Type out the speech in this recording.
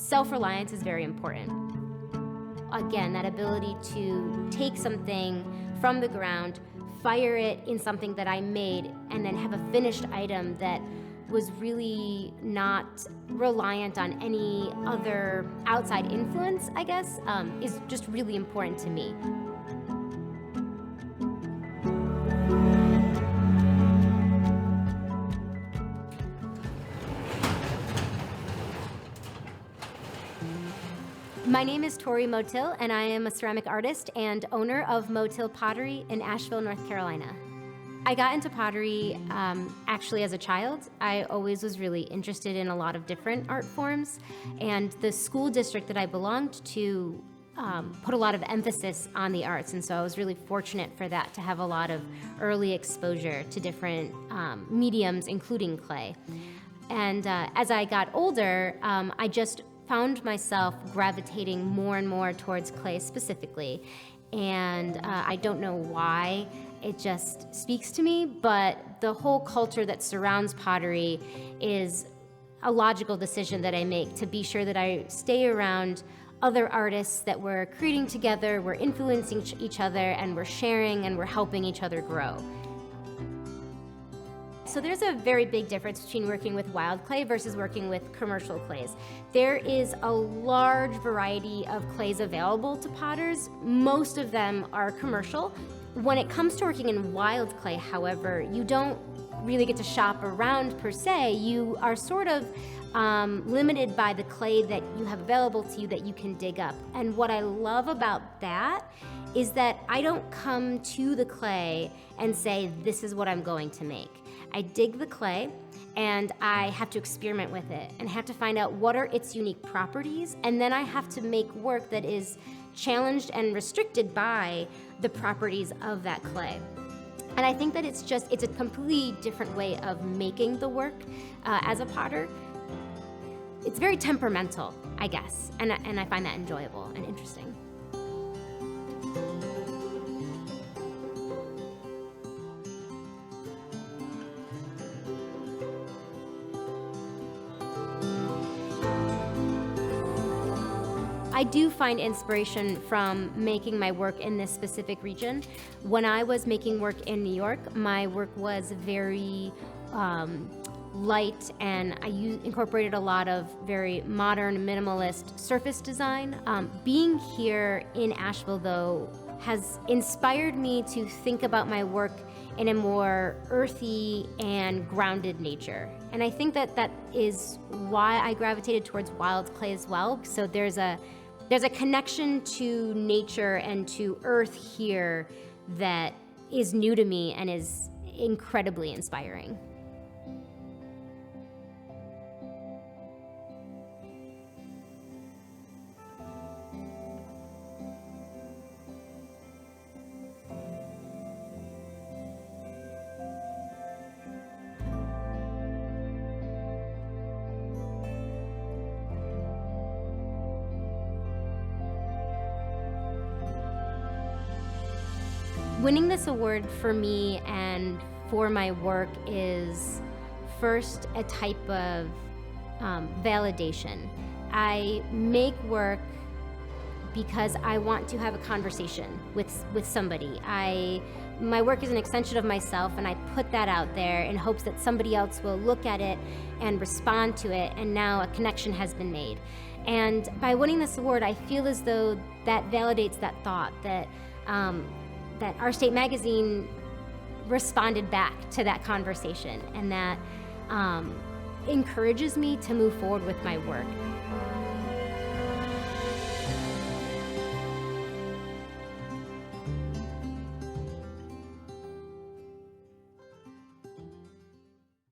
self-reliance is very important. Again, that ability to take something from the ground, fire it in something that I made, and then have a finished item that was really not reliant on any other outside influence, I guess, is just really important to me. My name is Tori Motyl, and I am a ceramic artist and owner of Motyl Pottery in Asheville, North Carolina. I got into pottery actually as a child. I always was really interested in a lot of different art forms, and the school district that I belonged to put a lot of emphasis on the arts, and so I was really fortunate for that, to have a lot of early exposure to different mediums, including clay. And as I got older, I just found myself gravitating more and more towards clay specifically. And I don't know why, it just speaks to me, but the whole culture that surrounds pottery is a logical decision that I make to be sure that I stay around other artists, that we're creating together, we're influencing each other, and we're sharing and we're helping each other grow. So there's a very big difference between working with wild clay versus working with commercial clays. There is a large variety of clays available to potters. Most of them are commercial. When it comes to working in wild clay, however, you don't really get to shop around per se. You are sort of limited by the clay that you have available to you that you can dig up. And what I love about that is that I don't come to the clay and say, this is what I'm going to make. I dig the clay and I have to experiment with it and have to find out what are its unique properties, and then I have to make work that is challenged and restricted by the properties of that clay. And I think that it's a completely different way of making the work as a potter. It's very temperamental, I guess, and I find that enjoyable and interesting. I do find inspiration from making my work in this specific region. When I was making work in New York, my work was very light, and I incorporated a lot of very modern, minimalist surface design. Being here in Asheville, though, has inspired me to think about my work in a more earthy and grounded nature. And I think that that is why I gravitated towards wild clay as well. So there's a connection to nature and to earth here that is new to me and is incredibly inspiring. Winning this award for me and for my work is first a type of validation. I make work because I want to have a conversation with somebody. My work is an extension of myself, and I put that out there in hopes that somebody else will look at it and respond to it, and now a connection has been made. And by winning this award, I feel as though that validates that thought, that Our State magazine responded back to that conversation, and that encourages me to move forward with my work.